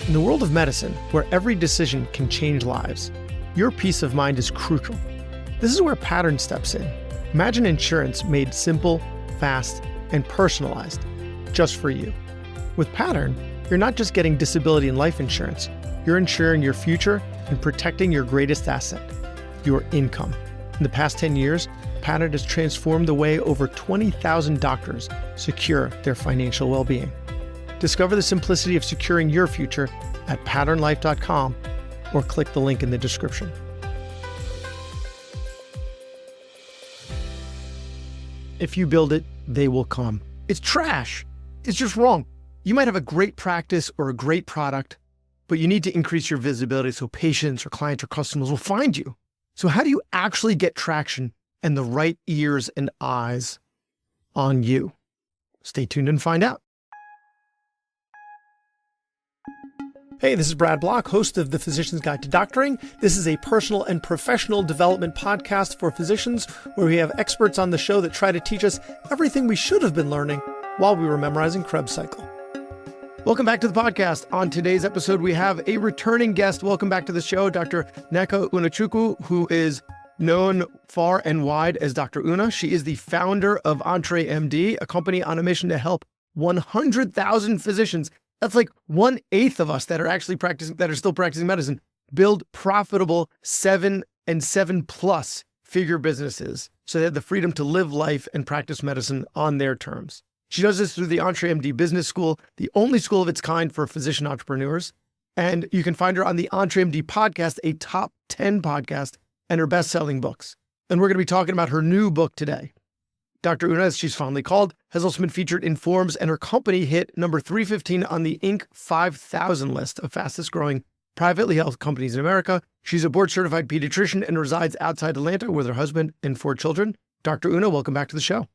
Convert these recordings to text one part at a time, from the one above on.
In the world of medicine, where every decision can change lives, your peace of mind is crucial. This is where Pattern steps in. Imagine insurance made simple, fast, and personalized, just for you. With Pattern, you're not just getting disability and life insurance, you're insuring your future and protecting your greatest asset, your income. In the past 10 years, Pattern has transformed the way over 20,000 doctors secure their financial well-being. Discover the simplicity of securing your future at patternlife.com or click the link in the description. If you build it, they will come. It's trash. It's just wrong. You might have a great practice or a great product, but you need to increase your visibility so patients or clients or customers will find you. So how do you actually get traction and the right ears and eyes on you? Stay tuned and find out. Hey, this is Brad Block, host of The Physician's Guide to Doctoring. This is a personal and professional development podcast for physicians where we have experts on the show that try to teach us everything we should have been learning while we were memorizing Krebs cycle. Welcome back to the podcast. On today's episode, we have a returning guest. Welcome back to the show, Dr. Nneka Unachukwu, who is known far and wide as Dr. Una. She is the founder of EntreMD, a company on a mission to help 100,000 physicians. That's like 1/8 of us that are actually practicing, that are still practicing medicine, build profitable 7 and 7+ figure businesses so they have the freedom to live life and practice medicine on their terms. She does this through the EntreMD Business School, the only school of its kind for physician entrepreneurs. And you can find her on the EntreMD podcast, a top 10 podcast, and her best-selling books. And we're going to be talking about her new book today. Dr. Una, as she's fondly called, has also been featured in Forbes, and her company hit number 315 on the Inc. 5000 list of fastest growing privately held companies in America. She's a board-certified pediatrician and resides outside Atlanta with her husband and 4 children. Dr. Una, welcome back to the show.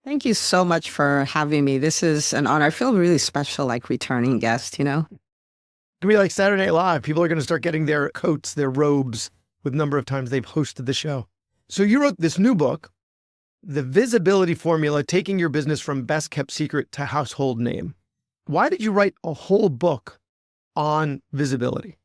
Thank you so much for having me. This is an honor. I feel really special, like returning guest, you know? It's going to be like Saturday Night Live. People are going to start getting their coats, their robes, with the number of times they've hosted the show. So you wrote this new book, The Visibility Formula, Taking Your Business from Best Kept Secret to Household Name. Why did you write a whole book on visibility?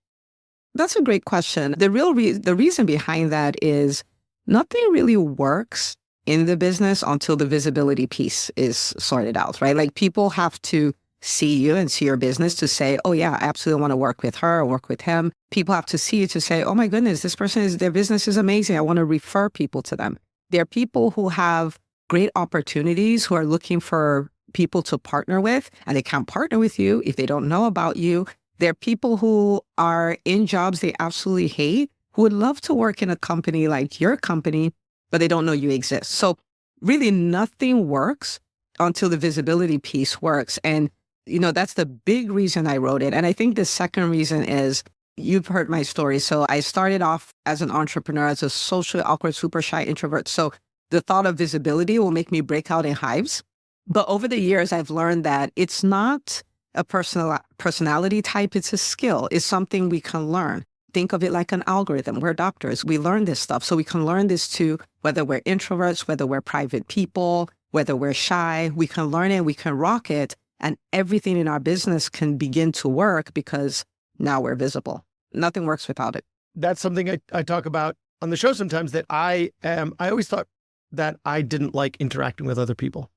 That's a great question. The reason behind that is nothing really works in the business until the visibility piece is sorted out, right? Like people have to see you and see your business to say, oh yeah, I absolutely want to work with her or work with him. People have to see you to say, oh my goodness, their business is amazing. I want to refer people to them. There are people who have great opportunities who are looking for people to partner with, and they can't partner with you if they don't know about you. There are people who are in jobs they absolutely hate, who would love to work in a company like your company, but they don't know you exist. So really nothing works until the visibility piece works. And, you know, that's the big reason I wrote it. And I think the second reason is, you've heard my story. So I started off as an entrepreneur, as a socially awkward, super shy introvert. So the thought of visibility will make me break out in hives. But over the years, I've learned that it's not a personality type. It's a skill. It's something we can learn. Think of it like an algorithm. We're doctors. We learn this stuff. So we can learn this too, whether we're introverts, whether we're private people, whether we're shy, we can learn it, we can rock it, and everything in our business can begin to work because now we're visible. Nothing works without it. That's something I talk about on the show sometimes, that I always thought that I didn't like interacting with other people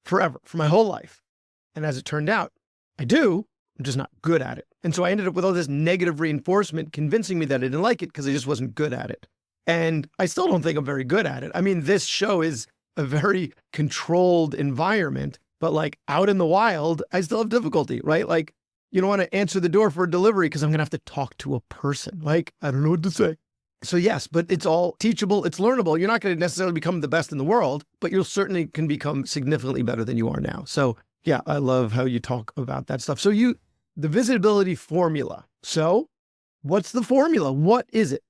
forever, for my whole life. And as it turned out, I do. I'm just not good at it. And so I ended up with all this negative reinforcement convincing me that I didn't like it because I just wasn't good at it. And I still don't think I'm very good at it. I mean, this show is a very controlled environment, but like out in the wild, I still have difficulty, right? Like, you don't want to answer the door for a delivery because I'm going to have to talk to a person. Like, I don't know what to say. So yes, but it's all teachable. It's learnable. You're not going to necessarily become the best in the world, but you'll certainly can become significantly better than you are now. So yeah, I love how you talk about that stuff. So the visibility formula. So what's the formula? What is it?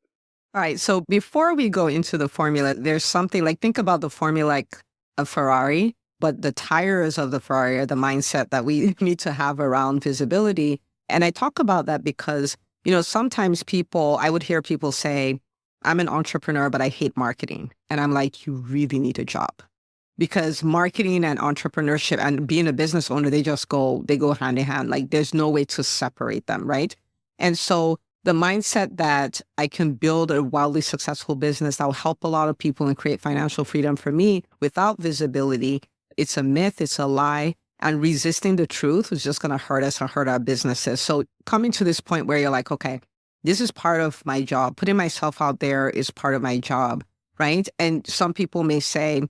All right. So before we go into the formula, there's something like, think about the formula like a Ferrari, but the tires of the Ferrari are the mindset that we need to have around visibility. And I talk about that because, you know, sometimes I would hear people say, I'm an entrepreneur, but I hate marketing. And I'm like, you really need a job. because marketing and entrepreneurship and being a business owner, they go hand in hand. Like there's no way to separate them, right? And so the mindset that I can build a wildly successful business that will help a lot of people and create financial freedom for me without visibility, it's a myth, it's a lie. And resisting the truth is just going to hurt us and hurt our businesses. So coming to this point where you're like, okay, this is part of my job. Putting myself out there is part of my job, right? And some people may say,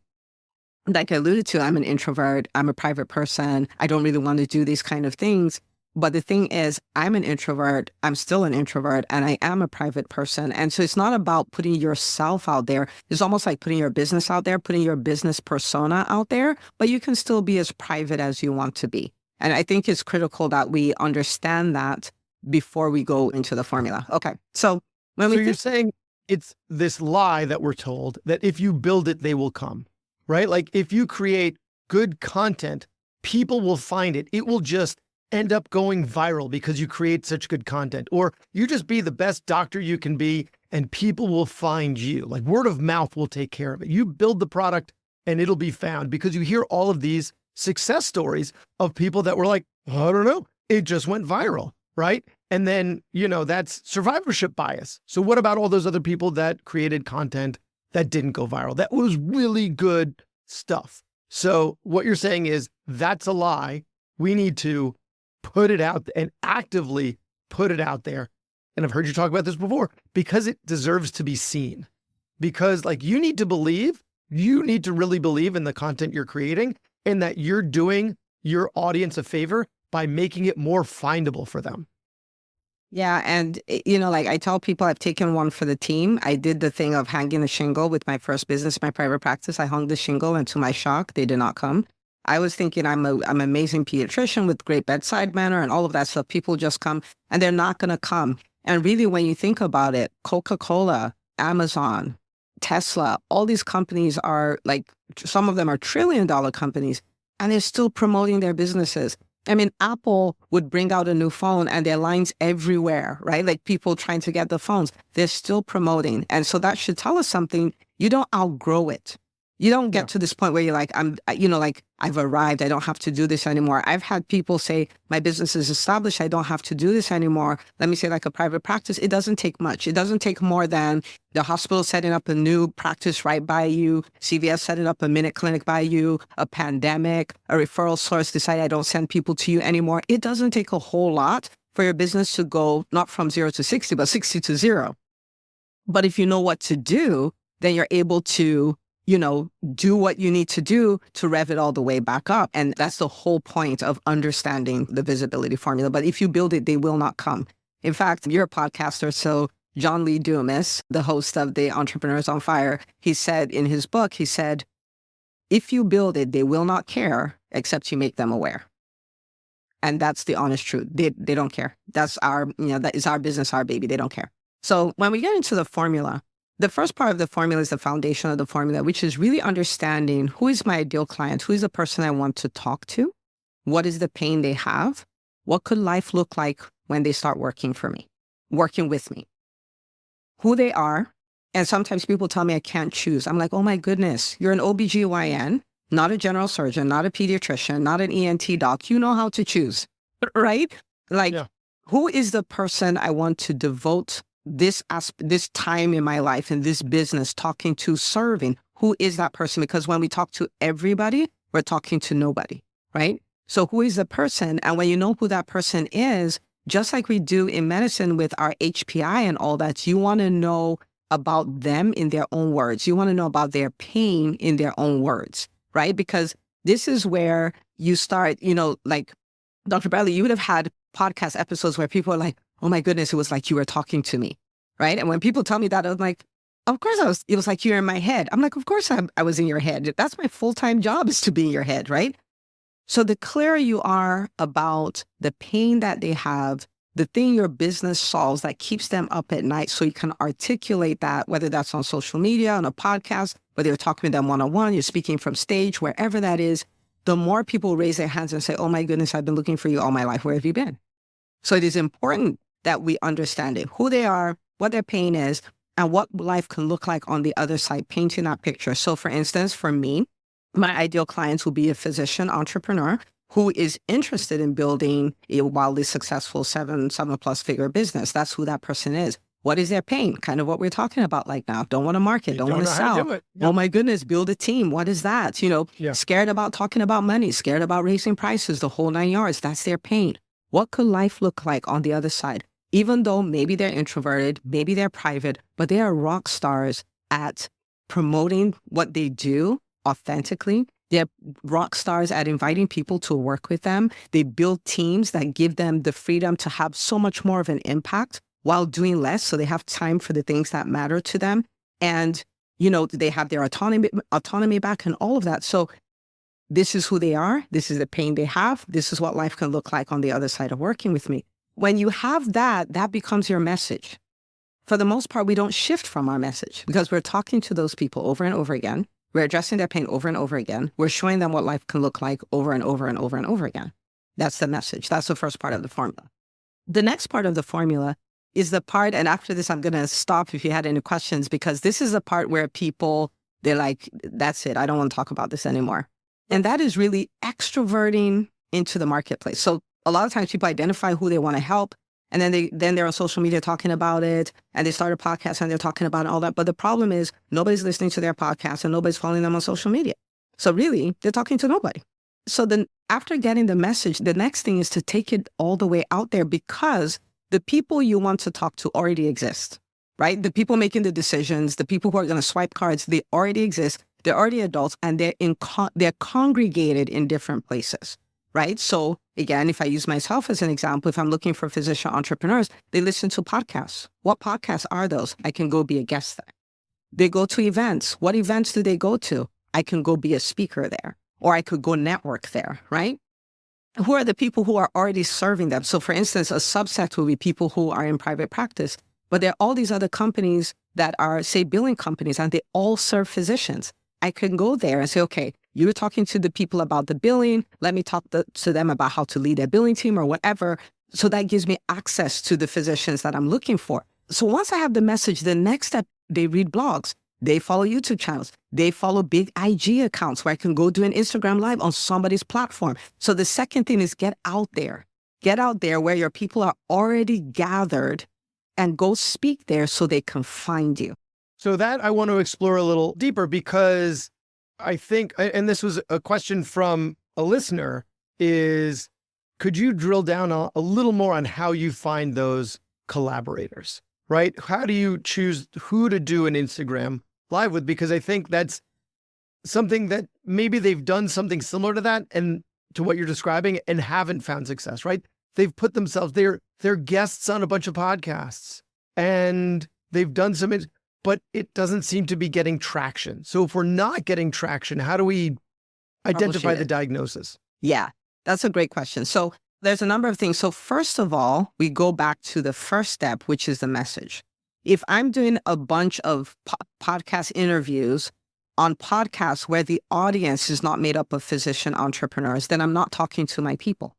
like I alluded to, I'm an introvert, I'm a private person, I don't really want to do these kind of things. But the thing is, I'm an introvert, I'm still an introvert, and I am a private person. And so it's not about putting yourself out there. It's almost like putting your business out there, putting your business persona out there, but you can still be as private as you want to be. And I think it's critical that we understand that before we go into the formula. Okay, so you're saying it's this lie that we're told that if you build it, they will come, right? Like if you create good content, people will find it. It will just end up going viral because you create such good content, or you just be the best doctor you can be and people will find you. Like word of mouth will take care of it. You build the product and it'll be found because you hear all of these success stories of people that were like, I don't know, it just went viral, right? And then, that's survivorship bias. So what about all those other people that created content that didn't go viral? That was really good stuff. So what you're saying is that's a lie. We need to put it out and actively put it out there. And I've heard you talk about this before because it deserves to be seen. Because you need to really believe in the content you're creating and that you're doing your audience a favor by making it more findable for them. Yeah. And, I tell people I've taken one for the team. I did the thing of hanging a shingle with my first business, my private practice. I hung the shingle and to my shock, they did not come. I was thinking I'm an amazing pediatrician with great bedside manner and all of that stuff. People just come and they're not going to come. And really, when you think about it, Coca-Cola, Amazon, Tesla, all these companies are some of them are trillion-dollar companies and they're still promoting their businesses. I mean, Apple would bring out a new phone and there are lines everywhere, right? Like people trying to get the phones, they're still promoting. And so that should tell us something. You don't outgrow it. You don't get to this point where you're like, I've arrived. I don't have to do this anymore. I've had people say, my business is established. I don't have to do this anymore. Let me say like a private practice. It doesn't take much. It doesn't take more than the hospital setting up a new practice right by you, CVS setting up a minute clinic by you, a pandemic, a referral source decide I don't send people to you anymore. It doesn't take a whole lot for your business to go not from 0 to 60, but 60 to 0. But if you know what to do, then you're able to do what you need to do to rev it all the way back up. And that's the whole point of understanding the visibility formula. But if you build it, they will not come. In fact, you're a podcaster. So John Lee Dumas, the host of the Entrepreneurs on Fire, he said in his book, if you build it, they will not care except you make them aware. And that's the honest truth. They don't care. That's that is our business, our baby. They don't care. So when we get into the formula, the first part of the formula is the foundation of the formula, which is really understanding who is my ideal client, who is the person I want to talk to, what is the pain they have, what could life look like when they start working with me, who they are. And sometimes people tell me I can't choose. I'm like, oh my goodness, you're an OBGYN, not a general surgeon, not a pediatrician, not an ENT doc. You know how to choose, right? Who is the person I want to devote this time in my life and this business talking to, serving? Who is that person? Because when we talk to everybody, we're talking to nobody, right? So who is the person? And when you know who that person is, just like we do in medicine with our HPI and all that, you want to know about them in their own words. You want to know about their pain in their own words, right? Because this is where you start, like Dr. Bradley, you would have had podcast episodes where people are like, oh my goodness, it was like you were talking to me, right? And when people tell me that, I'm like, of course it was like you're in my head. I'm like, of course I was in your head. That's my full-time job, is to be in your head, right? So the clearer you are about the pain that they have, the thing your business solves that keeps them up at night, so you can articulate that, whether that's on social media, on a podcast, whether you're talking with them one-on-one, you're speaking from stage, wherever that is, the more people raise their hands and say, oh my goodness, I've been looking for you all my life. Where have you been? So it is important that we understand it, who they are, what their pain is, and what life can look like on the other side, painting that picture. So for instance, for me, My ideal clients will be a physician entrepreneur who is interested in building a wildly successful seven plus figure business. That's who that person is. What is their pain? Kind of what we're talking about like now. Don't want to market, don't want to sell. How to do it. Yep. Oh my goodness, build a team. What is that? Scared about talking about money, scared about raising prices, the whole 9 yards. That's their pain. What could life look like on the other side? Even though maybe they're introverted, maybe they're private, but they are rock stars at promoting what they do authentically. They're rock stars at inviting people to work with them. They build teams that give them the freedom to have so much more of an impact while doing less. So they have time for the things that matter to them. And, they have their autonomy back and all of that. So this is who they are. This is the pain they have. This is what life can look like on the other side of working with me. When you have that, that becomes your message. For the most part, we don't shift from our message because we're talking to those people over and over again. We're addressing their pain over and over again. We're showing them what life can look like over and over and over and over again. That's the message. That's the first part of the formula. The next part of the formula is the part, and after this, I'm going to stop if you had any questions, because this is the part where people, they're like, that's it. I don't want to talk about this anymore. And that is really extroverting into the marketplace. So a lot of times people identify who they want to help, and then they're on social media talking about it, and they start a podcast and they're talking about all that. But the problem is nobody's listening to their podcast and nobody's following them on social media. So really, they're talking to nobody. So then after getting the message, the next thing is to take it all the way out there, because the people you want to talk to already exist, right? The people making the decisions, the people who are going to swipe cards, they already exist. They're already adults, and they're congregated in different places, right? So again, if I use myself as an example, if I'm looking for physician entrepreneurs, they listen to podcasts. What podcasts are those? I can go be a guest there. They go to events. What events do they go to? I can go be a speaker there, or I could go network there, right? Who are the people who are already serving them? So for instance, a subset will be people who are in private practice, but there are all these other companies that are, say, billing companies, and they all serve physicians. I can go there and say, okay, you're talking to the people about the billing. Let me talk to them about how to lead a billing team or whatever. So that gives me access to the physicians that I'm looking for. So once I have the message, the next step, they read blogs. They follow YouTube channels. They follow big IG accounts where I can go do an Instagram live on somebody's platform. So the second thing is get out there. Get out there where your people are already gathered, and go speak there so they can find you. So that I want to explore a little deeper, because I think, and this was a question from a listener, is could you drill down a little more on how you find those collaborators, right? How do you choose who to do an Instagram live with? Because I think that's something that maybe they've done something similar to that and to what you're describing and haven't found success, right? They've put themselves, they're guests on a bunch of podcasts and they've done some, but it doesn't seem to be getting traction. So if we're not getting traction, how do we identify the diagnosis? Yeah, that's a great question. So there's a number of things. So first of all, we go back to the first step, which is the message. If I'm doing a bunch of podcast interviews on podcasts where the audience is not made up of physician entrepreneurs, then I'm not talking to my people.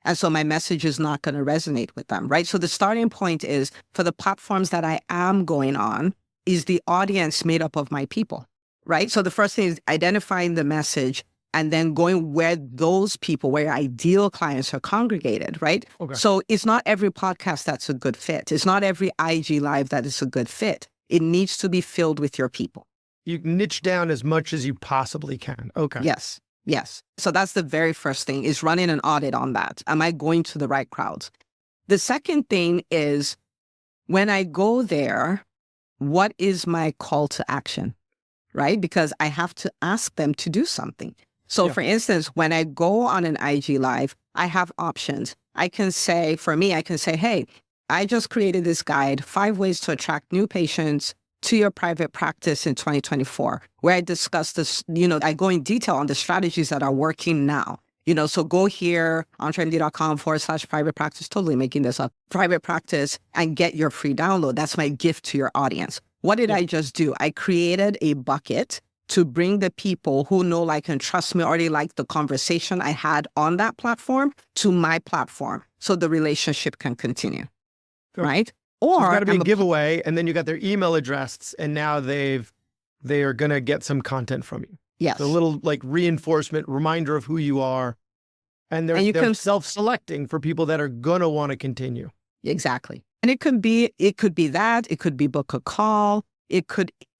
And so my message is not going to resonate with them, right? So the starting point is, for the platforms that I am going on, is the audience made up of my people, right? So the first thing is identifying the message and then going where those people, where your ideal clients are congregated, right? Okay. So it's not every podcast that's a good fit. It's not every IG live that is a good fit. It needs to be filled with your people. You niche down as much as you possibly can. Okay. Yes. Yes. So that's the very first thing, is running an audit on that. Am I going to the right crowds? The second thing is, when I go there, what is my call to action, right? Because I have to ask them to do something. So for instance, when I go on an IG live, I have options. I can say, for me, I can say, hey, I just created this guide, 5 ways to attract new patients to your private practice in 2024, where I discuss this, I go in detail on the strategies that are working now. So go here, EntreMD.com/private practice, totally making this up, private practice, and get your free download. That's my gift to your audience. What did I just do? I created a bucket to bring the people who know, like, and trust me, already like the conversation I had on that platform to my platform, so the relationship can continue, right? Or there's got to be a giveaway, and then you got their email address, and now they are going to get some content from you. Yes. A little like reinforcement, reminder of who you are. And they're self-selecting for people that are going to want to continue. Exactly. And it could be that, it could be book a call.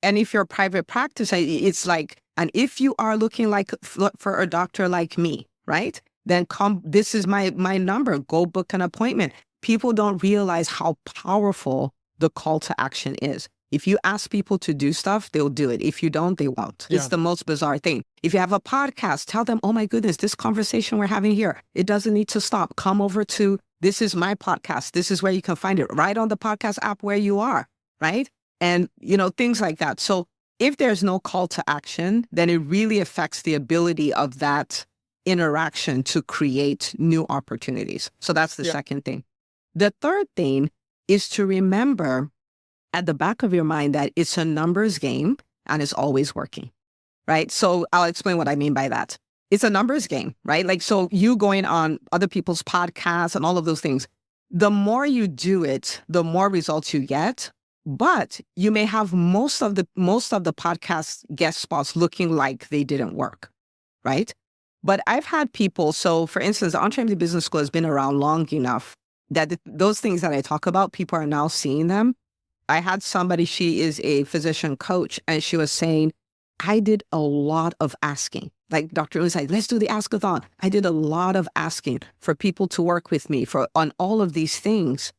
And if you're a private practice, it's like, and if you are looking like for a doctor like me, right? Then this is my number, go book an appointment. People don't realize how powerful the call to action is. If you ask people to do stuff, they'll do it. If you don't, they won't. Yeah. It's the most bizarre thing. If you have a podcast, tell them, oh my goodness, this conversation we're having here, it doesn't need to stop. Come over to, this is my podcast. This is where you can find it, right on the podcast app where you are, right? And, things like that. So if there's no call to action, then it really affects the ability of that interaction to create new opportunities. So that's the second thing. The third thing is to remember at the back of your mind that it's a numbers game and it's always working, right? So I'll explain what I mean by that. It's a numbers game, right? Like, so you going on other people's podcasts and all of those things, the more you do it, the more results you get, but you may have most of the podcast guest spots looking like they didn't work, right? But I've had people, so for instance, the EntreMD Business School has been around long enough that those things that I talk about, people are now seeing them. I had somebody, she is a physician coach, and she was saying, I did a lot of asking. Like Dr. was like, let's do the ask-a-thon. I did a lot of asking for people to work with me on all of these things.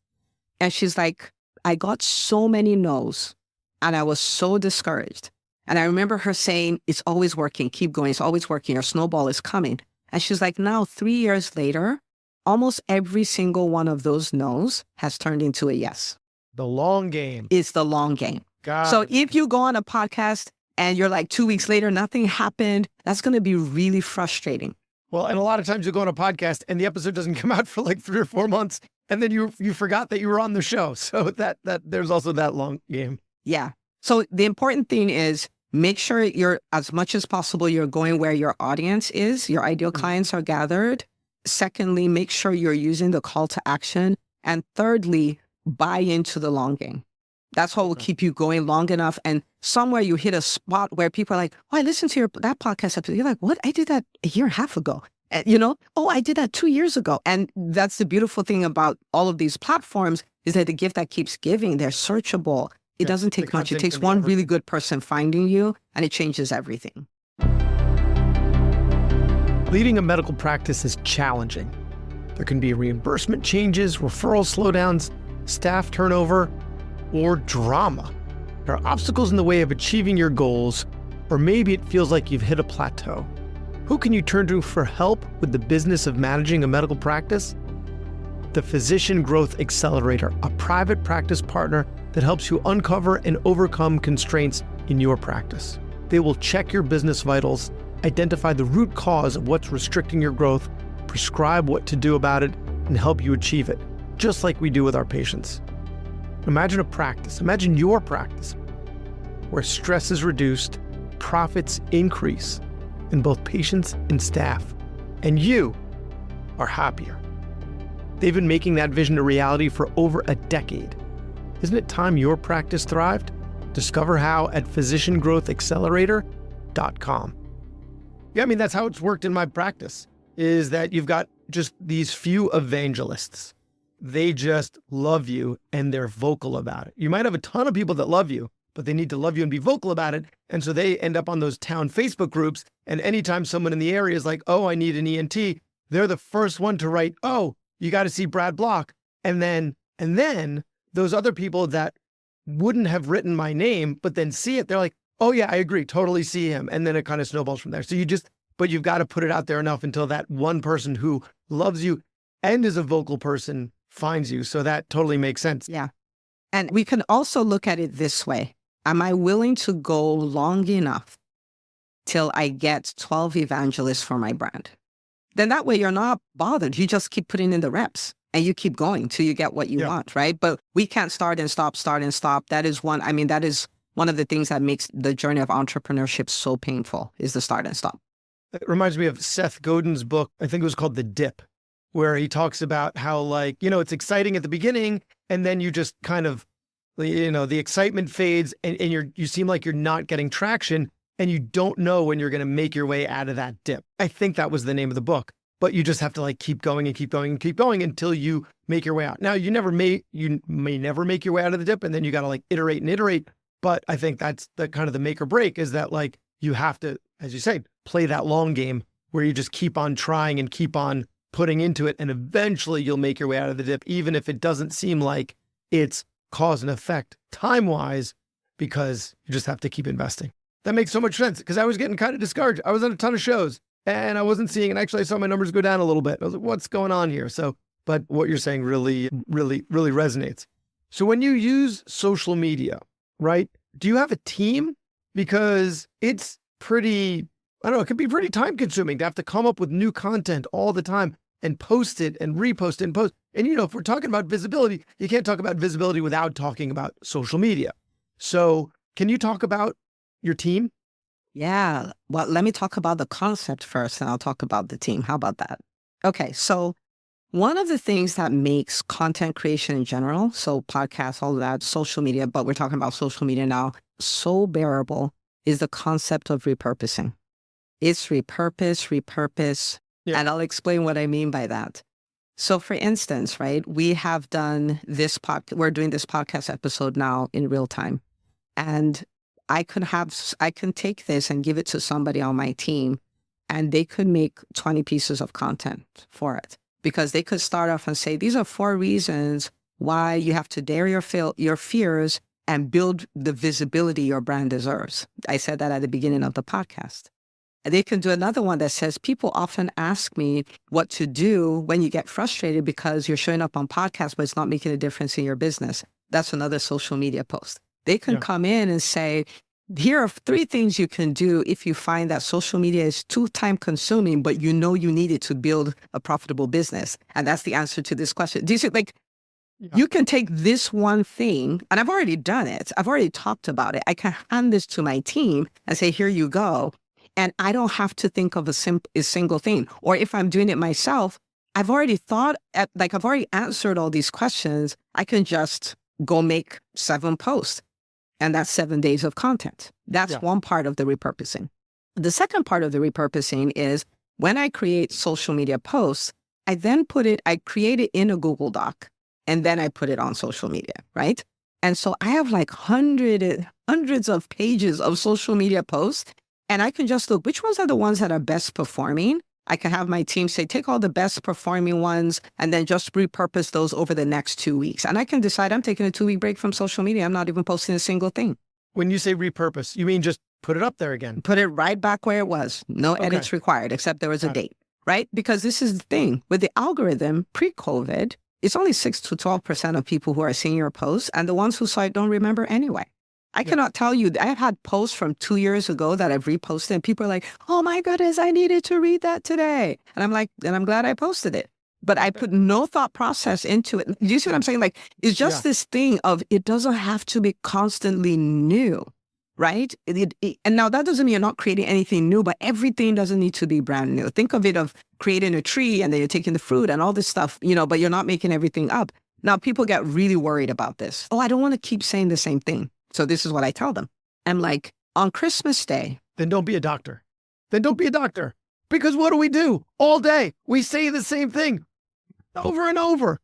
And she's like, I got so many no's and I was so discouraged. And I remember her saying, it's always working. Keep going. It's always working. Your snowball is coming. And she's like, now 3 years later, almost every single one of those no's has turned into a yes. The long game. It's the long game. So if you go on a podcast and you're like 2 weeks later, nothing happened, that's going to be really frustrating. Well, and a lot of times you go on a podcast and the episode doesn't come out for like 3 or 4 months, and then you forgot that you were on the show. So that there's also that long game. Yeah. So the important thing is make sure you're, as much as possible, you're going where your audience is, your ideal clients are gathered. Secondly, make sure you're using the call to action. And thirdly, buy into the long game. That's what will keep you going long enough. And somewhere you hit a spot where people are like, oh, I listened to that podcast episode. You're like, what? I did that a year and a half ago. And, oh, I did that 2 years ago. And that's the beautiful thing about all of these platforms is that the gift that keeps giving, they're searchable. It doesn't take much. It takes one really good person finding you, and it changes everything. Leading a medical practice is challenging. There can be reimbursement changes, referral slowdowns, staff turnover, or drama. There are obstacles in the way of achieving your goals, or maybe it feels like you've hit a plateau. Who can you turn to for help with the business of managing a medical practice? The Physician Growth Accelerator, a private practice partner that helps you uncover and overcome constraints in your practice. They will check your business vitals, identify the root cause of what's restricting your growth, prescribe what to do about it, and help you achieve it, just like we do with our patients. Imagine your practice, where stress is reduced, profits increase, and both patients and staff, and you are happier. They've been making that vision a reality for over a decade. Isn't it time your practice thrived? Discover how at physiciangrowthaccelerator.com. Yeah, that's how it's worked in my practice, is that you've got just these few evangelists. They just love you and they're vocal about it. You might have a ton of people that love you, but they need to love you and be vocal about it. And so they end up on those town Facebook groups. And anytime someone in the area is like, oh, I need an ENT, they're the first one to write, oh, you got to see Brad Block. And then those other people that wouldn't have written my name, but then see it, they're like, oh yeah, I agree, totally see him. And then it kind of snowballs from there. So but you've got to put it out there enough until that one person who loves you and is a vocal person finds you. So that totally makes sense. Yeah. And we can also look at it this way. Am I willing to go long enough till I get 12 evangelists for my brand? Then that way you're not bothered. You just keep putting in the reps and you keep going till you get what you want, right? But we can't start and stop. That is one of the things that makes the journey of entrepreneurship so painful, is the start and stop. It reminds me of Seth Godin's book. I think it was called The Dip, where he talks about how it's exciting at the beginning and then you just kind of, the excitement fades and you seem like you're not getting traction. and you don't know when you're going to make your way out of that dip. I think that was the name of the book, but you just have to like keep going and keep going and keep going until you make your way out. Now you may never make your way out of the dip, and then you got to like iterate and iterate. But I think that's the kind of the make or break, is that like you have to, as you say, play that long game where you just keep on trying and keep on putting into it. And eventually you'll make your way out of the dip, even if it doesn't seem like it's cause and effect time-wise, because you just have to keep investing. That makes so much sense, because I was getting kind of discouraged. I was on a ton of shows and I wasn't seeing, and actually I saw my numbers go down a little bit. I was like, what's going on here? So, but what you're saying really resonates. So when you use social media, right, do you have a team? Because it's pretty, I don't know, it can be pretty time consuming to have to come up with new content all the time and post it and repost it and post. And, you know, if we're talking about visibility, you can't talk about visibility without talking about social media. So can you talk about your team? Yeah. Well, let me talk about the concept first, and I'll talk about the team. How about that? Okay. So one of the things that makes content creation in general, so podcasts, all of that, social media, but we're talking about social media now, so bearable, is the concept of repurposing. It's repurpose, Yeah. and I'll explain what I mean by that. So for instance, right, we have done this we're doing this podcast episode now in real time. And I can take this and give it to somebody on my team, and they could make 20 pieces of content for it, because they could start off and say, these are 4 reasons why you have to dare your fears and build the visibility your brand deserves. I said that at the beginning of the podcast. And they can do another one that says, people often ask me what to do when you get frustrated because you're showing up on podcasts, but it's not making a difference in your business. That's another social media post. They can come in and say, here are 3 things you can do if you find that social media is too time consuming, but you know you need it to build a profitable business. And that's the answer to this question. Do you see, like, you can take this one thing, and I've already done it. I've already talked about it. I can hand this to my team and say, here you go. And I don't have to think of a single thing. Or if I'm doing it myself, I've already I've already answered all these questions. I can just go make 7 posts. And that's 7 days of content. That's one part of the repurposing. The second part of the repurposing is when I create social media posts, I create it in a Google Doc, and then I put it on social media, right? And so I have like hundreds of pages of social media posts, and I can just look, which ones are the ones that are best performing? I can have my team say, take all the best performing ones and then just repurpose those over the next 2 weeks. And I can decide I'm taking a 2-week break from social media. I'm not even posting a single thing. When you say repurpose, you mean just put it up there again? Put it right back where it was. No edits required, except there was a date, right? Because this is the thing. With the algorithm, pre-COVID, it's only 6 to 12% of people who are seeing your posts, and the ones who saw it don't remember anyway. I cannot tell you. I've had posts from 2 years ago that I've reposted, and people are like, oh my goodness, I needed to read that today. And I'm like, and I'm glad I posted it. But I put no thought process into it. Do you see what I'm saying? Like, it's just this thing of, it doesn't have to be constantly new, right? And now that doesn't mean you're not creating anything new, but everything doesn't need to be brand new. Think of it of creating a tree and then you're taking the fruit and all this stuff, but you're not making everything up. Now people get really worried about this. Oh, I don't want to keep saying the same thing. So this is what I tell them. I'm like, on Christmas Day. Then don't be a doctor. Because what do? All day, we say the same thing over and over.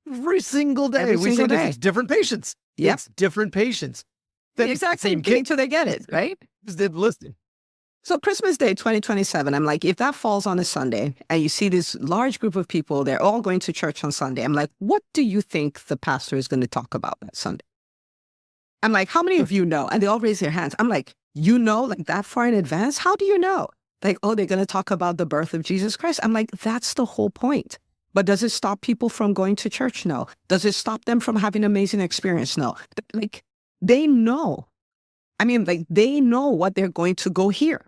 Every single day. It's different patients. Yep. It's different patients. Exactly. Same kid until they get it, right? Just did listing. So Christmas Day 2027, I'm like, if that falls on a Sunday and you see this large group of people, they're all going to church on Sunday. I'm like, what do you think the pastor is going to talk about that Sunday? I'm like, how many of you know? And they all raise their hands. I'm like, like that far in advance? How do you know? Like, oh, they're going to talk about the birth of Jesus Christ. I'm like, that's the whole point. But does it stop people from going to church? No. Does it stop them from having an amazing experience? No. Like, they know. I mean, like, they know what they're going to go hear.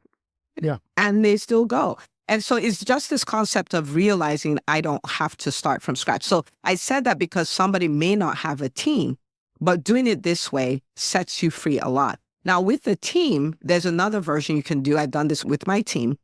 Yeah. And they still go. And so it's just this concept of realizing I don't have to start from scratch. So I said that because somebody may not have a team, but doing it this way sets you free a lot. Now, with the team, there's another version you can do. I've done this with my team.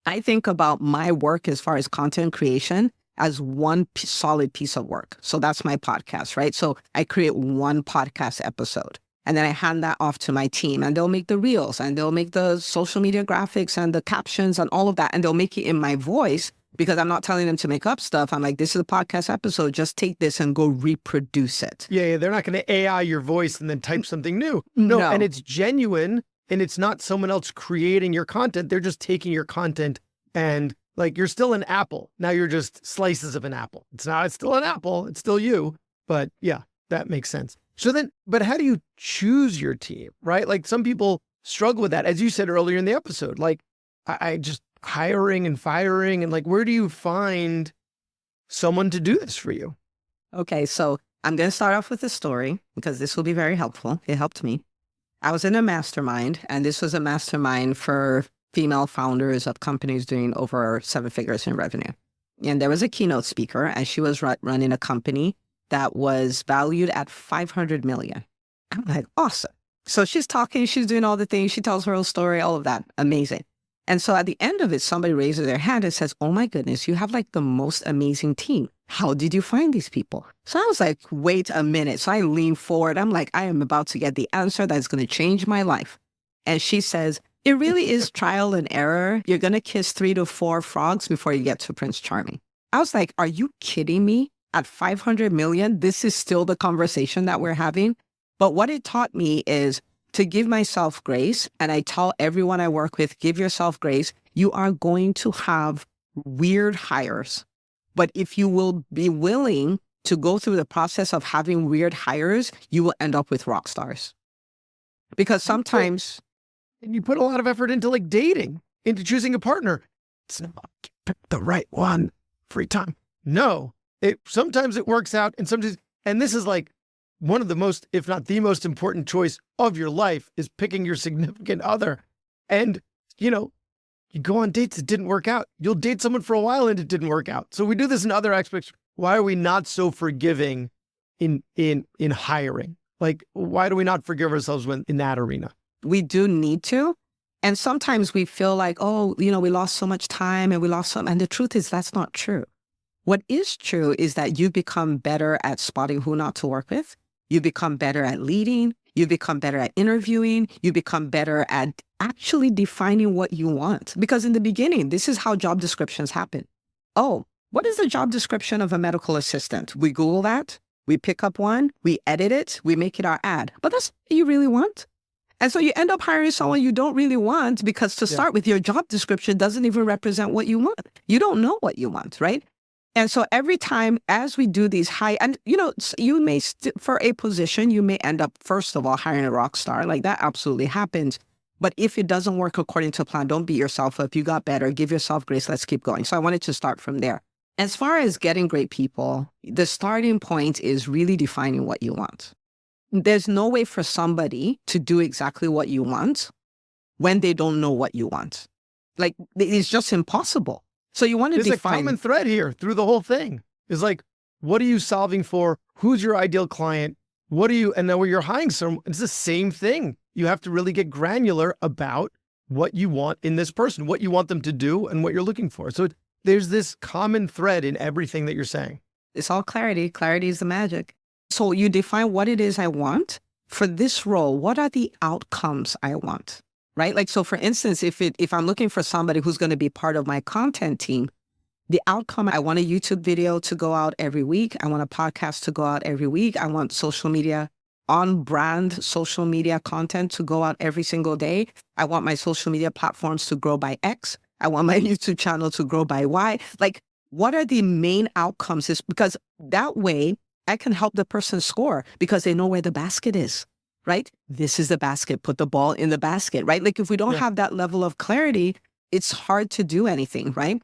I think about my work as far as content creation as one solid piece of work. So that's my podcast, right? So I create one podcast episode. And then I hand that off to my team, and they'll make the reels, and they'll make the social media graphics and the captions and all of that. And they'll make it in my voice, because I'm not telling them to make up stuff. I'm like, this is a podcast episode. Just take this and go reproduce it. Yeah, they're not going to AI your voice and then type something new. No, and it's genuine, and it's not someone else creating your content. They're just taking your content, and like, you're still an apple. Now you're just slices of an apple. It's still an apple. It's still you. But yeah, that makes sense. So then, but how do you choose your team, right? Like, some people struggle with that. As you said earlier in the episode, like, I just hiring and firing, and like, where do you find someone to do this for you? Okay, so I'm going to start off with a story, because this will be very helpful. It helped me. I was in a mastermind, and this was a mastermind for female founders of companies doing over 7 figures in revenue. And there was a keynote speaker, and she was running a company that was valued at 500 million. I'm like, awesome. So she's talking, she's doing all the things, she tells her whole story, all of that. Amazing. And so at the end of it, somebody raises their hand and says, oh my goodness, you have like the most amazing team. How did you find these people? So I was like, wait a minute. So I lean forward. I'm like, I am about to get the answer that's going to change my life. And she says, it really is trial and error. You're going to kiss 3 to 4 frogs before you get to Prince Charming. I was like, are you kidding me? At 500 million, this is still the conversation that we're having. But what it taught me is to give myself grace. And I tell everyone I work with, give yourself grace. You are going to have weird hires. But if you will be willing to go through the process of having weird hires, you will end up with rock stars. Because sometimes... And you put a lot of effort into like dating, into choosing a partner. It's not pick the right one every time. No. Sometimes it works out, and sometimes, and this is like one of the most, if not the most important choice of your life, is picking your significant other. And, you know, you go on dates, it didn't work out. You'll date someone for a while and it didn't work out. So we do this in other aspects. Why are we not so forgiving in hiring? Like, why do we not forgive ourselves in that arena? We do need to. And sometimes we feel like, oh, you know, we lost so much time and we lost some. And the truth is that's not true. What is true is that you become better at spotting who not to work with. You become better at leading. You become better at interviewing. You become better at actually defining what you want. Because in the beginning, this is how job descriptions happen. Oh, what is the job description of a medical assistant? We Google that. We pick up one. We edit it. We make it our ad. But that's what you really want. And so you end up hiring someone you don't really want, because to start with, your job description doesn't even represent what you want. You don't know what you want, right? And so every time as we do these and you know, you may, for a position, you may end up, first of all, hiring a rock star. Like, that absolutely happens. But if it doesn't work according to plan, don't beat yourself up. You got better. Give yourself grace. Let's keep going. So I wanted to start from there. As far as getting great people, the starting point is really defining what you want. There's no way for somebody to do exactly what you want when they don't know what you want. Like, it's just impossible. So you want to define. There's a common thread here through the whole thing. Is like, what are you solving for? Who's your ideal client? And then when you're hiring someone, it's the same thing. You have to really get granular about what you want in this person, what you want them to do, and what you're looking for. So there's this common thread in everything that you're saying. It's all clarity. Clarity is the magic. So you define what it is I want for this role. What are the outcomes I want, right? Like, so for instance, if I'm looking for somebody who's going to be part of my content team, the outcome, I want a YouTube video to go out every week. I want a podcast to go out every week. I want social media, on-brand social media content to go out every single day. I want my social media platforms to grow by X. I want my YouTube channel to grow by Y. Like, what are the main outcomes? Is because that way I can help the person score, because they know where the basket is, right? This is the basket. Put the ball in the basket, right? Like, if we don't have that level of clarity, it's hard to do anything, right?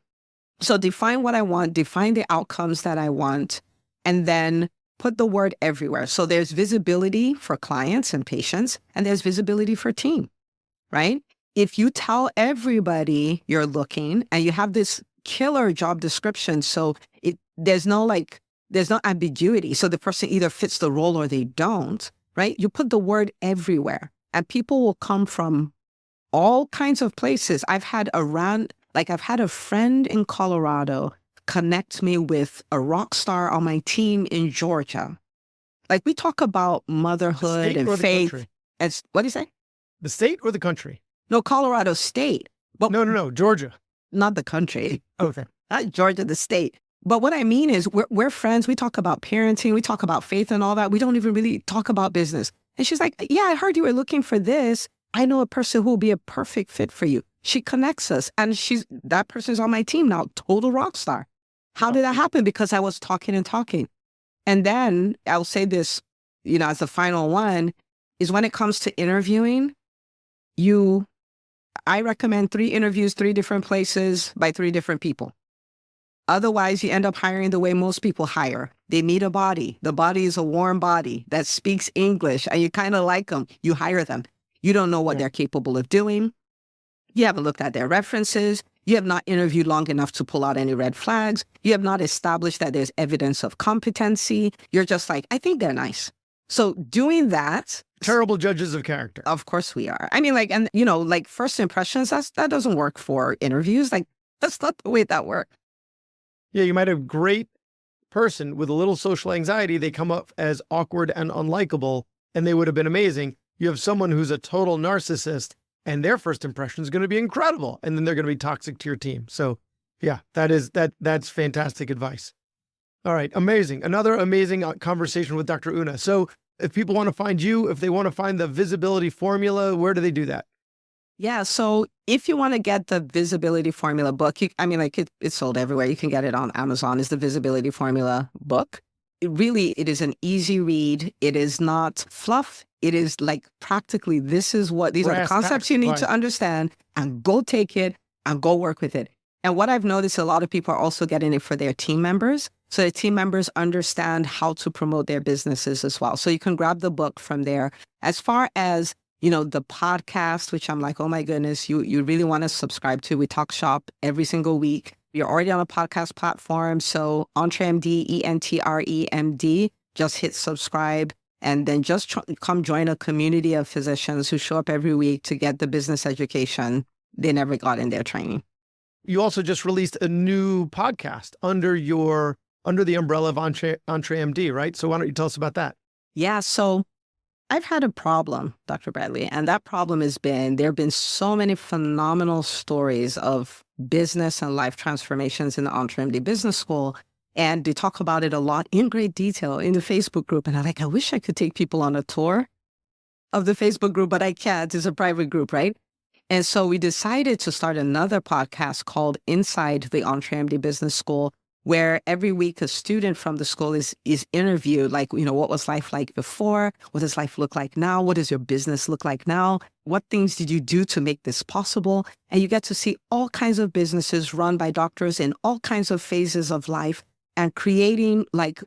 So define what I want, define the outcomes that I want, and then put the word everywhere. So there's visibility for clients and patients, and there's visibility for team, right? If you tell everybody you're looking and you have this killer job description, so there's no ambiguity. So the person either fits the role or they don't, right? You put the word everywhere, and people will come from all kinds of places. I've had a friend in Colorado connect me with a rock star on my team in Georgia. Like we talk about The motherhood state and or the faith. country? What do you say? The state or the country? No, Colorado State. But No, Georgia. not the country. Okay. Not Georgia, the state. But what I mean is we're friends. We talk about parenting. We talk about faith and all that. We don't even really talk about business. And she's like, yeah, I heard you were looking for this. I know a person who will be a perfect fit for you. She connects us. And that person's on my team now. Total rock star. How did that happen? Because I was talking and talking. And then I'll say this, as the final one, is when it comes to interviewing, I recommend 3 interviews, 3 different places by 3 different people. Otherwise, you end up hiring the way most people hire. They meet a body. The body is a warm body that speaks English, and you kind of like them. You hire them. You don't know what they're capable of doing. You haven't looked at their references. You have not interviewed long enough to pull out any red flags. You have not established that there's evidence of competency. You're just like, I think they're nice. So doing that. Terrible judges of character. Of course we are. I mean, first impressions, that doesn't work for interviews. Like, that's not the way that works. Yeah, you might have a great person with a little social anxiety. They come up as awkward and unlikable, and they would have been amazing. You have someone who's a total narcissist, and their first impression is going to be incredible, and then they're going to be toxic to your team. So, yeah, that's fantastic advice. All right, amazing. Another amazing conversation with Dr. Una. So, if people want to find you, if they want to find the visibility formula, where do they do that? Yeah. So if you want to get the visibility formula book, it's sold everywhere. You can get it on Amazon. It's the visibility formula book. It is an easy read. It is not fluff. It is like practically, these are the concepts you need to understand, and go take it and go work with it. And what I've noticed, a lot of people are also getting it for their team members. So the team members understand how to promote their businesses as well. So you can grab the book from there. As far as the podcast, which I'm like, oh my goodness, you really want to subscribe to. We talk shop every single week. You're already on a podcast platform. So EntreMD, ENtremD, just hit subscribe, and then just come join a community of physicians who show up every week to get the business education they never got in their training. You also just released a new podcast under the umbrella of EntreMD, right? So why don't you tell us about that? Yeah. So I've had a problem, Dr. Bradley, and that problem has been, there have been so many phenomenal stories of business and life transformations in the EntreMD Business School. And they talk about it a lot in great detail in the Facebook group. And I'm like, I wish I could take people on a tour of the Facebook group, but I can't. It's a private group, right? And so we decided to start another podcast called Inside the EntreMD Business School, where every week a student from the school is interviewed, like, what was life like before? What does life look like now? What does your business look like now? What things did you do to make this possible? And you get to see all kinds of businesses run by doctors in all kinds of phases of life, and creating, like,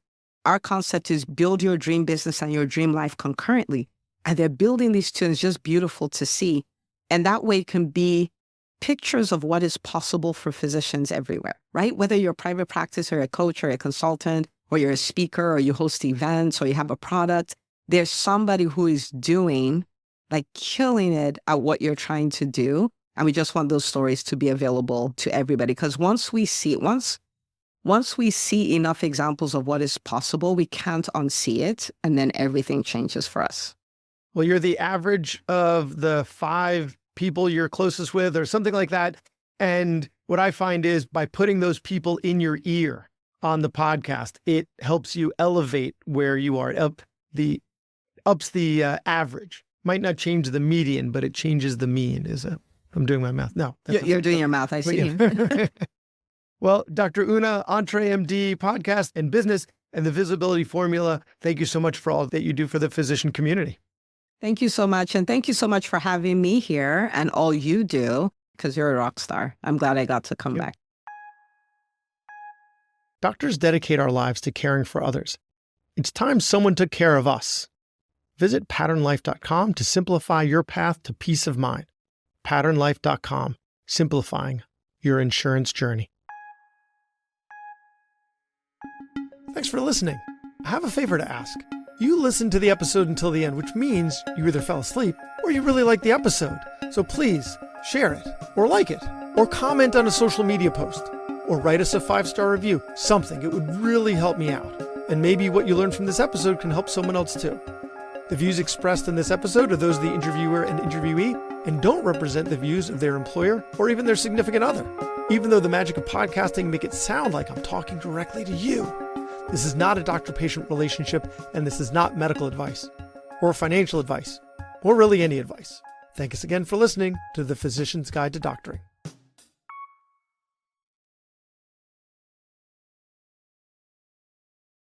our concept is build your dream business and your dream life concurrently. And they're building these two, and it's just beautiful to see. And that way it can be pictures of what is possible for physicians everywhere, right? Whether you're a private practice or a coach or a consultant, or you're a speaker or you host events or you have a product, there's somebody who is doing, like, killing it at what you're trying to do. And we just want those stories to be available to everybody. Because once we see enough examples of what is possible, we can't unsee it. And then everything changes for us. Well, you're the average of the 5 people you're closest with or something like that. And what I find is by putting those people in your ear on the podcast, it helps you elevate where you are. Ups the average. Might not change the median, but it changes the mean. I'm doing my math. No. You're doing your math. I see. Well, Dr. Una, EntreMD podcast and business and the visibility formula, thank you so much for all that you do for the physician community. Thank you so much. And thank you so much for having me here and all you do, because you're a rock star. I'm glad I got to come back. Doctors dedicate our lives to caring for others. It's time someone took care of us. Visit patternlife.com to simplify your path to peace of mind. Patternlife.com, simplifying your insurance journey. Thanks for listening. I have a favor to ask. You listened to the episode until the end, which means you either fell asleep or you really liked the episode. So please share it or like it or comment on a social media post or write us a 5-star review, something. It would really help me out. And maybe what you learned from this episode can help someone else too. The views expressed in this episode are those of the interviewer and interviewee and don't represent the views of their employer or even their significant other. Even though the magic of podcasting make it sound like I'm talking directly to you. This is not a doctor-patient relationship, and this is not medical advice, or financial advice, or really any advice. Thank us again for listening to The Physician's Guide to Doctoring.